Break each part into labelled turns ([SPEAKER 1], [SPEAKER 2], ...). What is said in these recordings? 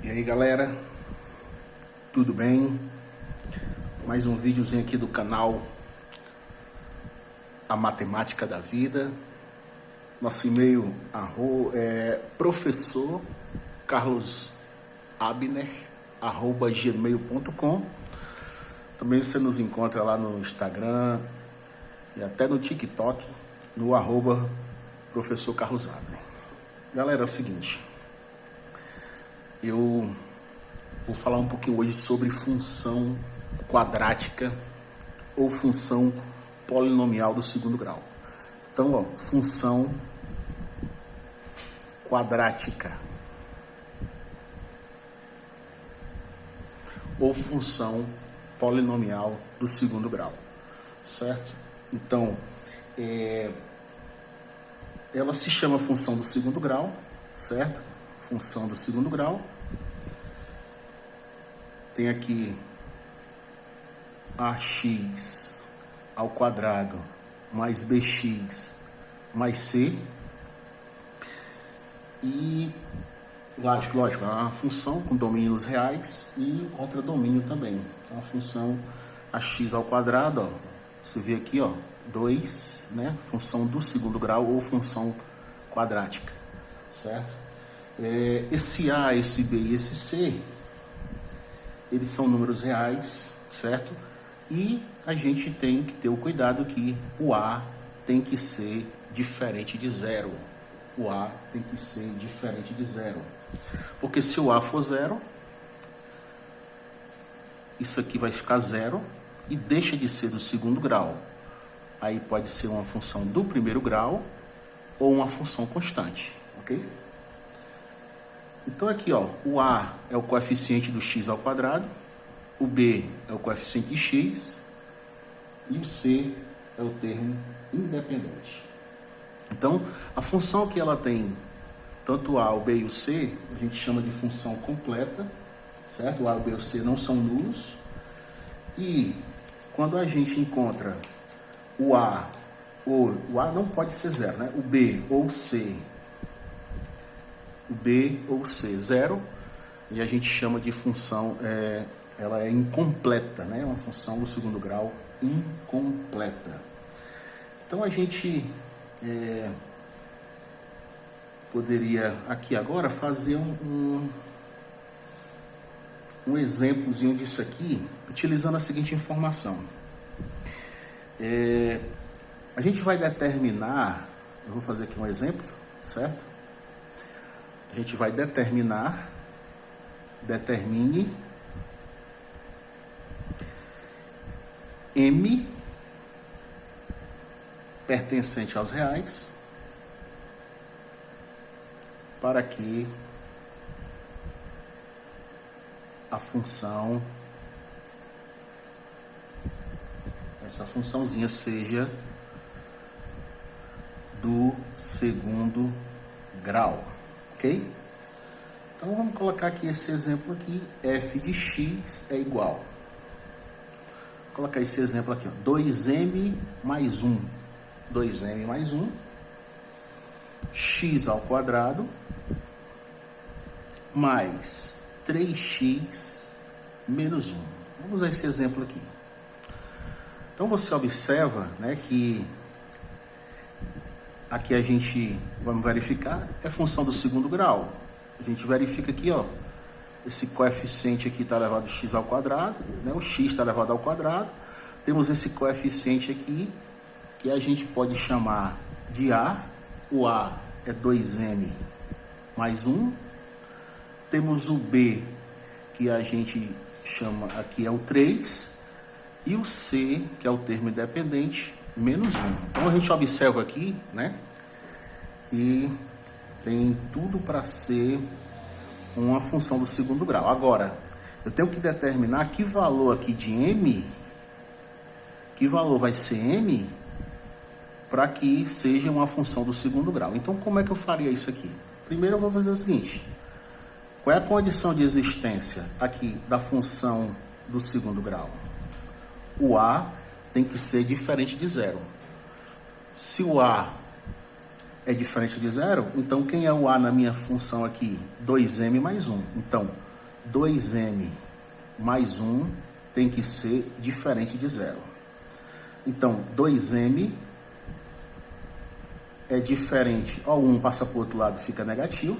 [SPEAKER 1] E aí galera, tudo bem? Mais um videozinho aqui do canal A Matemática da Vida. Nosso e-mail é professorcarlosabner@gmail.com. Também você nos encontra lá no Instagram e até no TikTok, no @professorcarlosabner. Galera, é o seguinte, eu vou falar um pouquinho hoje sobre função quadrática ou função polinomial do segundo grau. Então, ó, função quadrática ou função polinomial do segundo grau, certo? Então, ela se chama função do segundo grau, certo? Função do segundo grau. Tem aqui ax ao quadrado mais bx mais c. E, lógico, é uma função com domínios reais e outra domínio também. É uma função ax ao quadrado, ó. Você vê aqui, ó, 2, né? Função do segundo grau ou função quadrática, certo? Esse a, esse b e esse c, eles são números reais, certo? E a gente tem que ter o cuidado que o a tem que ser diferente de zero. O a tem que ser diferente de zero. Porque se o a for zero, isso aqui vai ficar zero e deixa de ser do segundo grau. Aí pode ser uma função do primeiro grau ou uma função constante, ok? Então aqui, ó, o a é o coeficiente do x ao quadrado, o b é o coeficiente de x e o c é o termo independente. Então, a função que ela tem tanto o a, o b e o c, a gente chama de função completa, certo? O a, o b e o c não são nulos. E quando a gente encontra o a não pode ser zero, né? O b ou o c, zero, e a gente chama de função, ela é incompleta, né? É uma função do segundo grau incompleta. Então a gente poderia aqui agora fazer um exemplozinho disso aqui, utilizando a seguinte informação. A gente vai determinar, eu vou fazer aqui um exemplo, certo? A gente vai determine M pertencente aos reais para que a função, essa funçãozinha seja do segundo grau, ok? Então vamos colocar aqui esse exemplo aqui, f de x é igual, vou colocar esse exemplo aqui, ó, 2m mais 1, 2m mais 1, x ao quadrado, mais 3x menos 1. Vamos usar esse exemplo aqui. Então você observa, né, que aqui a gente, vamos verificar, é função do segundo grau. A gente verifica aqui, ó, esse coeficiente aqui está elevado a x ao quadrado, né, o x está elevado ao quadrado. Temos esse coeficiente aqui, que a gente pode chamar de a. O a é 2m mais 1. Temos o b, que a gente chama aqui é o 3. E o c, que é o termo independente, menos 1. Então a gente observa aqui, né, que tem tudo para ser uma função do segundo grau. Agora, eu tenho que determinar que valor aqui de m, que valor vai ser m, para que seja uma função do segundo grau. Então, como é que eu faria isso aqui? Primeiro eu vou fazer o seguinte: qual é a condição de existência aqui da função do segundo grau? O a tem que ser diferente de zero. Se o a é diferente de zero, então quem é o a na minha função aqui? 2m mais 1. Então, 2m mais 1 tem que ser diferente de zero. Então, 2m é diferente, ó, o 1 passa para o outro lado, fica negativo.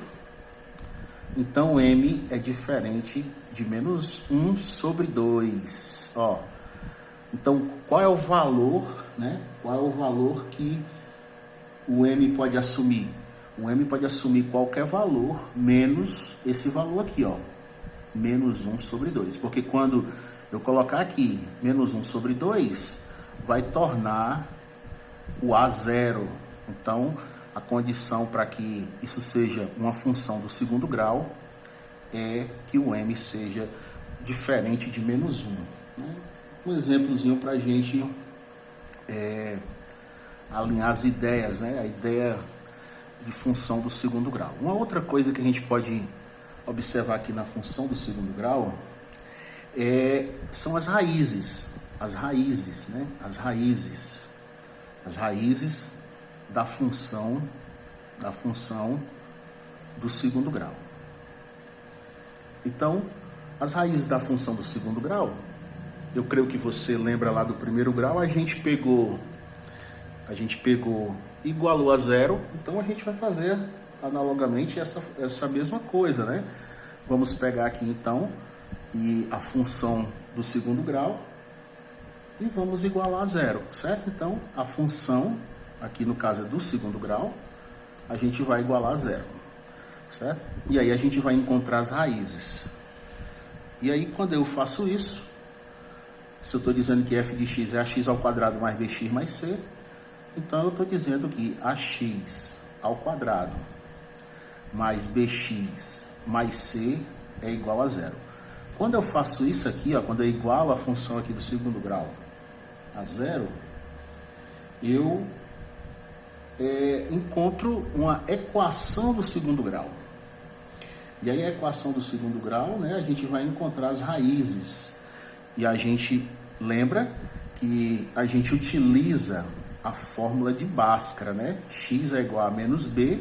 [SPEAKER 1] Então, m é diferente de menos 1 sobre 2. Ó. Então, qual é o valor, né? Qual é o valor que o m pode assumir? O m pode assumir qualquer valor menos esse valor aqui, ó. Menos 1 sobre 2. Porque quando eu colocar aqui menos 1 sobre 2, vai tornar o a zero. Então, a condição para que isso seja uma função do segundo grau é que o m seja diferente de menos 1. Né? Um exemplozinho para a gente alinhar as ideias, né? A ideia de função do segundo grau. Uma outra coisa que a gente pode observar aqui na função do segundo grau são as raízes. As raízes, né? As raízes da função do segundo grau. Então, as raízes da função do segundo grau, eu creio que você lembra lá do primeiro grau, a gente pegou, igualou a zero, então a gente vai fazer analogamente essa mesma coisa, né? Vamos pegar aqui então e a função do segundo grau e vamos igualar a zero, certo? Então, a função, aqui no caso é do segundo grau, a gente vai igualar a zero, certo? E aí a gente vai encontrar as raízes. E aí, quando eu faço isso, se eu estou dizendo que f de x é ax ao quadrado mais bx mais c, então eu estou dizendo que ax ao quadrado mais bx mais c é igual a zero. Quando eu faço isso aqui, ó, quando eu igualo a função aqui do segundo grau a zero, eu encontro uma equação do segundo grau. E aí a equação do segundo grau, né, a gente vai encontrar as raízes. E a gente lembra que a gente utiliza a fórmula de Bhaskara, né? X é igual a menos b,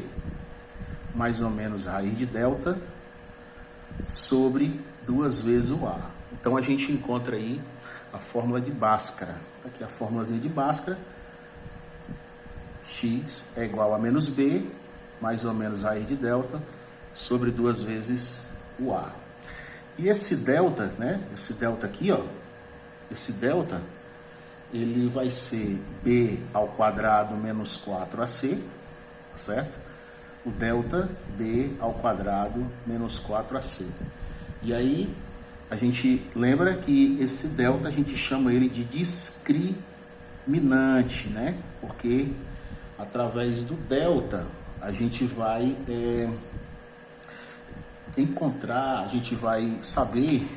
[SPEAKER 1] mais ou menos raiz de delta, sobre 2 vezes o a. Então a gente encontra aí a fórmula de Bhaskara. Aqui a fórmulazinha de Bhaskara. X é igual a menos b, mais ou menos raiz de delta, sobre 2 vezes o a. E esse delta, né? Esse delta aqui, ó. Esse delta, ele vai ser b ao quadrado menos 4ac, certo? O delta b ao quadrado menos 4ac. E aí, a gente lembra que esse delta, a gente chama ele de discriminante, né? Porque através do delta, a gente vai encontrar, a gente vai saber,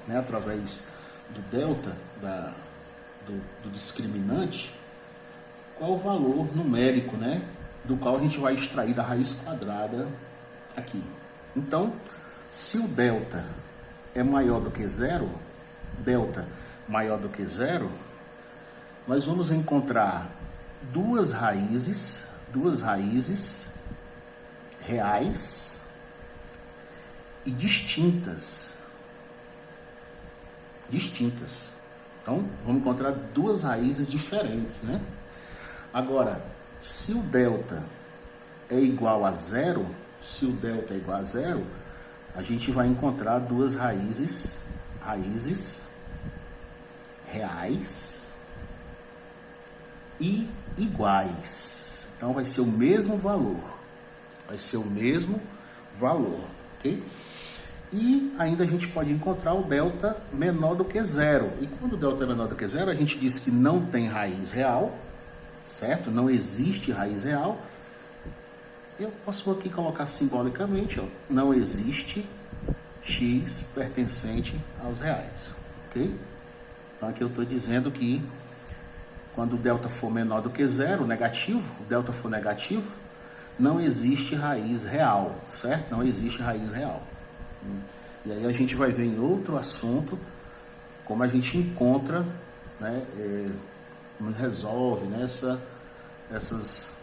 [SPEAKER 1] né, através do delta, do discriminante, qual o valor numérico, né, do qual a gente vai extrair da raiz quadrada aqui. Então, se o delta é maior do que zero, delta maior do que zero, nós vamos encontrar duas raízes reais e distintas. Então, vamos encontrar duas raízes diferentes, né? Agora, se o delta é igual a zero, a gente vai encontrar duas raízes reais e iguais. Então, vai ser o mesmo valor. Ok? E ainda a gente pode encontrar o delta menor do que zero. E quando o delta é menor do que zero, a gente diz que não tem raiz real, certo? Não existe raiz real. Eu posso aqui colocar simbolicamente, ó, não existe x pertencente aos reais, ok? Então aqui eu estou dizendo que quando o delta for menor do que zero, negativo, o delta for negativo, não existe raiz real, certo? Não existe raiz real. E aí a gente vai ver em outro assunto como a gente encontra, né, como resolve, né, essas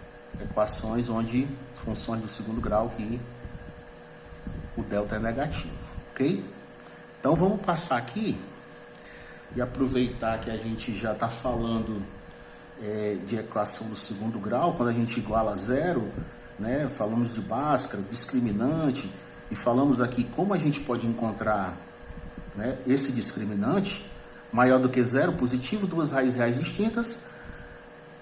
[SPEAKER 1] equações onde funções do segundo grau que o delta é negativo, ok? Então vamos passar aqui e aproveitar que a gente já está falando de equação do segundo grau, quando a gente iguala a zero, né? Falamos de Bhaskara, discriminante, e falamos aqui como a gente pode encontrar, né, esse discriminante maior do que zero, positivo, duas raízes reais distintas,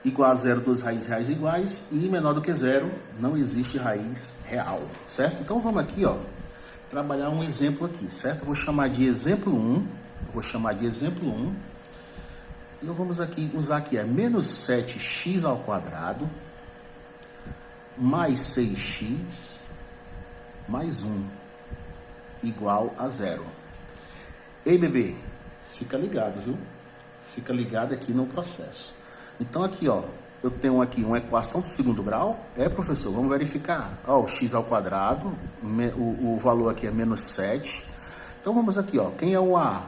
[SPEAKER 1] igual a zero, duas raízes reais iguais, e menor do que zero, não existe raiz real, certo? Então vamos aqui, ó, trabalhar um exemplo aqui, certo? Eu vou chamar de exemplo 1, e vamos aqui usar aqui, menos 7x ao quadrado, mais 6x, mais 1, igual a zero. Ei, bebê, fica ligado, viu? Fica ligado aqui no processo. Então aqui, ó, eu tenho aqui uma equação do segundo grau. Professor, vamos verificar. Ó, o x ao quadrado, o valor aqui é menos 7. Então vamos aqui, ó, quem é o A?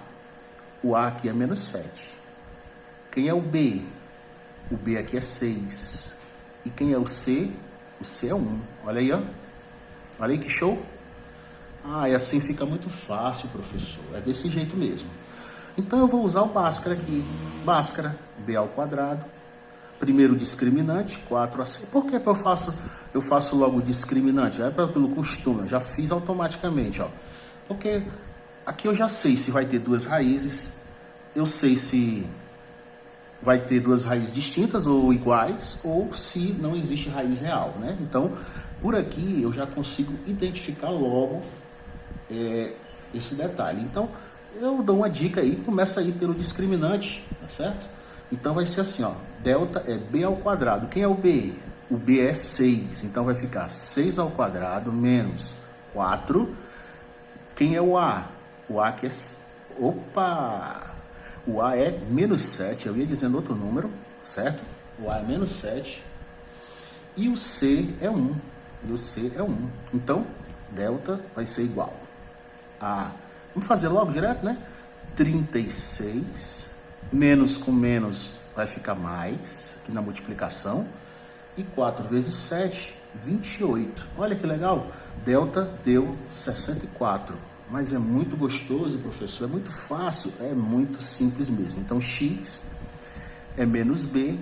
[SPEAKER 1] O A aqui é menos 7. Quem é o B? O B aqui é 6. E quem é o C? O C é 1. Olha aí, ó. Olha aí que show. E assim fica muito fácil, professor. É desse jeito mesmo. Então eu vou usar o Bhaskara aqui. Bhaskara, B ao quadrado. Primeiro discriminante, 4ac. Por que eu faço logo o discriminante? É pelo costume, eu já fiz automaticamente, ó. Porque aqui eu já sei se vai ter duas raízes. Eu sei se vai ter duas raízes distintas ou iguais, ou se não existe raiz real, né? Então, por aqui eu já consigo identificar logo esse detalhe. Então, eu dou uma dica aí, começa aí pelo discriminante, tá certo? Então vai ser assim, ó, delta é b ao quadrado. Quem é o b? O b é 6, então vai ficar 6 ao quadrado menos 4. Quem é o a? O a que é... Opa! O a é menos 7, eu ia dizendo outro número, certo? O a é menos 7. E o c é 1. Então, delta vai ser igual a... Vamos fazer logo direto, né? 36, menos com menos vai ficar mais, aqui na multiplicação. E 4 vezes 7, 28. Olha que legal. Delta deu 64. Mas é muito gostoso, professor. É muito fácil. É muito simples mesmo. Então, x é menos b,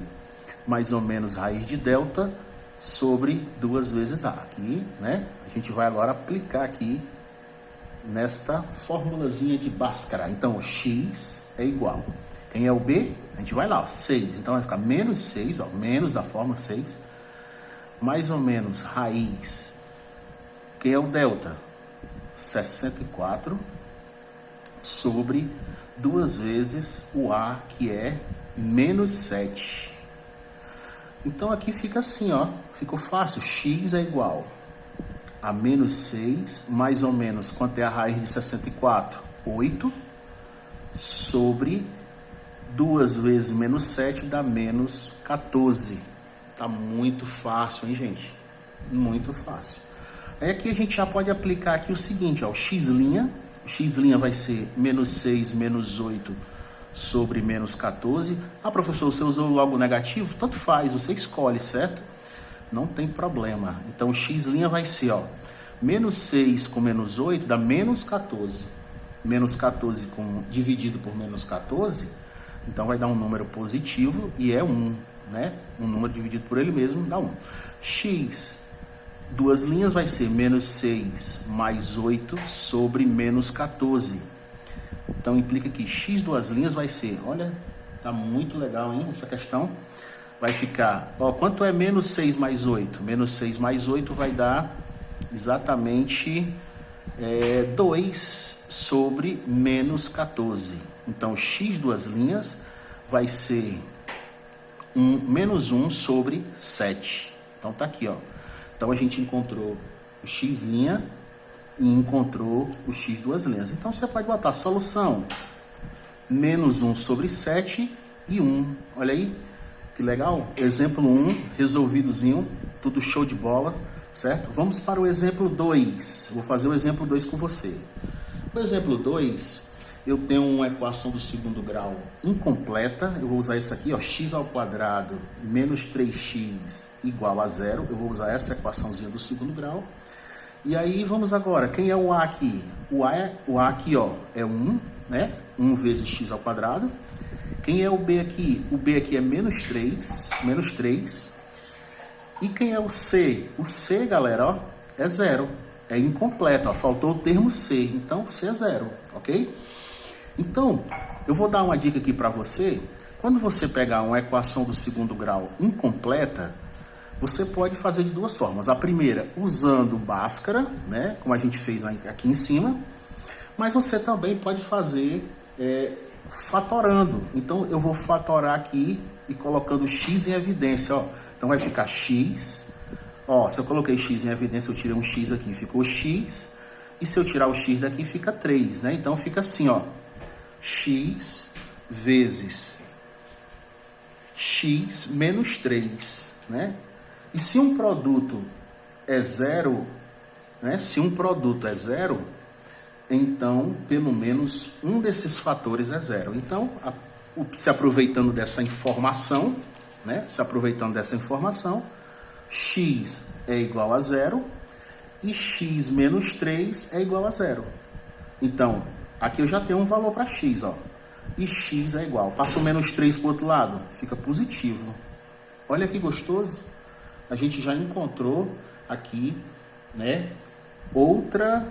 [SPEAKER 1] mais ou menos raiz de delta, sobre 2 vezes a. Aqui, né? A gente vai agora aplicar aqui nesta formulazinha de Bhaskara. Então, x é igual. Quem é o b? A gente vai lá, ó, 6. Então, vai ficar menos 6, ó, menos da forma 6. Mais ou menos raiz. Quem é o delta? 64 sobre 2 vezes o a, que é menos 7. Então, aqui fica assim, ó. Ficou fácil. X é igual a menos 6, mais ou menos, quanto é a raiz de 64? 8, sobre 2 vezes menos 7 dá menos 14. Tá muito fácil, hein, gente? Muito fácil. Aí aqui a gente já pode aplicar aqui o seguinte, ó, o x'. O x' vai ser menos 6 menos 8 sobre menos 14. Professor, você usou logo o negativo? Tanto faz, você escolhe, certo? Não tem problema. Então, o x' vai ser, ó, menos 6 com menos 8 dá menos 14. Menos 14 dividido por menos 14, então vai dar um número positivo e é 1, né? Um número dividido por ele mesmo dá 1. X, duas linhas, vai ser menos 6 mais 8 sobre menos 14. Então, implica que x duas linhas vai ser, olha, tá muito legal, hein, essa questão. Vai ficar, ó, quanto é menos 6 mais 8? Menos 6 mais 8 vai dar exatamente 2 sobre menos 14. Então, x duas linhas vai ser menos 1 sobre 7. Então, tá aqui, ó. Então, a gente encontrou o x' e encontrou o x duas linhas. Então, você pode botar a solução. Menos 1 sobre 7 e 1. Olha aí, que legal. Exemplo 1, resolvidozinho. Tudo show de bola, certo? Vamos para o exemplo 2. Vou fazer o exemplo 2 com você. No exemplo 2, eu tenho uma equação do segundo grau incompleta. Eu vou usar isso aqui, ó, x ao quadrado menos 3x igual a 0. Eu vou usar essa equaçãozinha do segundo grau. E aí vamos agora, quem é o A aqui? O A aqui, ó, é 1, né? 1 vezes x ao quadrado. Quem é o B aqui? O B aqui é menos 3. E quem é o C? O C, galera, ó, é 0. É incompleto, ó, faltou o termo C. Então, C é 0, ok? Então, eu vou dar uma dica aqui para você. Quando você pegar uma equação do segundo grau incompleta, você pode fazer de duas formas. A primeira, usando Bhaskara, né, como a gente fez aqui em cima. Mas você também pode fazer fatorando. Então, eu vou fatorar aqui e colocando x em evidência, ó. Então, vai ficar x. Ó, se eu coloquei x em evidência, eu tirei um x aqui, ficou x. E se eu tirar o x daqui, fica 3, né? Então, fica assim, ó. X vezes x menos 3, né? E se um produto é 0, né? Se um produto é 0, então, pelo menos um desses fatores é 0. Então, se aproveitando dessa informação, né? Se aproveitando dessa informação, x é igual a 0 e x menos 3 é igual a 0. Então, aqui eu já tenho um valor para x, ó. E x é igual. Passa o menos 3 para o outro lado, fica positivo. Olha que gostoso. A gente já encontrou aqui, né, outra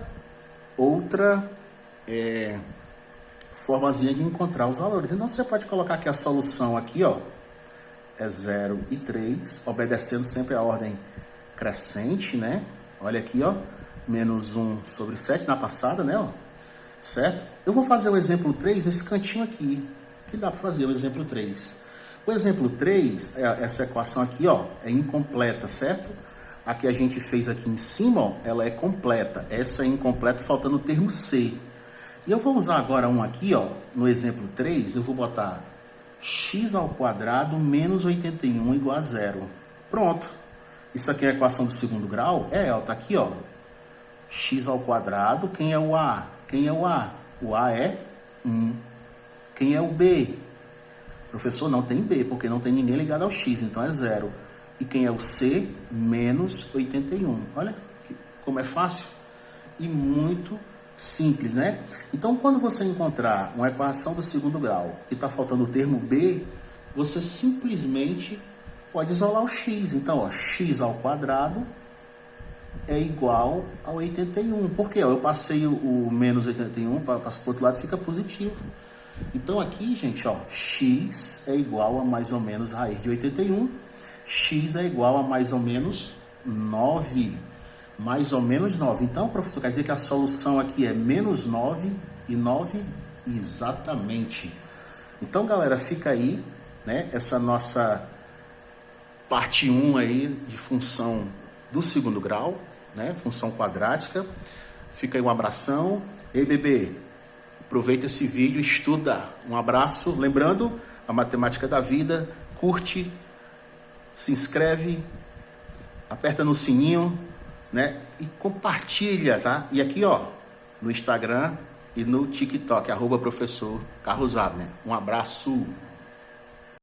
[SPEAKER 1] formazinha de encontrar os valores. Então, você pode colocar aqui a solução aqui, ó, é 0 e 3, obedecendo sempre a ordem crescente, né? Olha aqui, ó, menos 1 sobre 7 na passada, né, ó, certo? Eu vou fazer o exemplo 3 nesse cantinho aqui, que dá para fazer o exemplo 3. O exemplo 3, essa equação aqui, ó, é incompleta, certo? A que a gente fez aqui em cima, ó, ela é completa. Essa é incompleta, faltando o termo C. E eu vou usar agora um aqui, ó, no exemplo 3, eu vou botar x ao quadrado menos 81 igual a 0. Pronto. Isso aqui é a equação do segundo grau? Ó, tá aqui, ó. X ao quadrado, quem é o A? Quem é o A? O A é 1. Quem é o B? Professor, não tem B, porque não tem ninguém ligado ao X, então é 0. E quem é o C? Menos 81. Olha como é fácil e muito simples, né? Então, quando você encontrar uma equação do segundo grau que está faltando o termo B, você simplesmente pode isolar o X. Então, ó, x ao quadrado é igual a 81. Por quê? Ó, eu passei o menos 81, passo para o outro lado, fica positivo. Então aqui, gente, ó, x é igual a mais ou menos raiz de 81. X é igual a mais ou menos 9. Mais ou menos 9. Então, professor, quer dizer que a solução aqui é menos 9 e 9 exatamente. Então, galera, fica aí, né, essa nossa parte 1 aí de função do segundo grau, né, função quadrática. Fica aí um abração. Ei, bebê, aproveita esse vídeo, estuda. Um abraço. Lembrando, a matemática da vida, curte, se inscreve, aperta no sininho, né, e compartilha, tá? E aqui, ó, no Instagram e no TikTok, @professor Carlos Abner. Um abraço.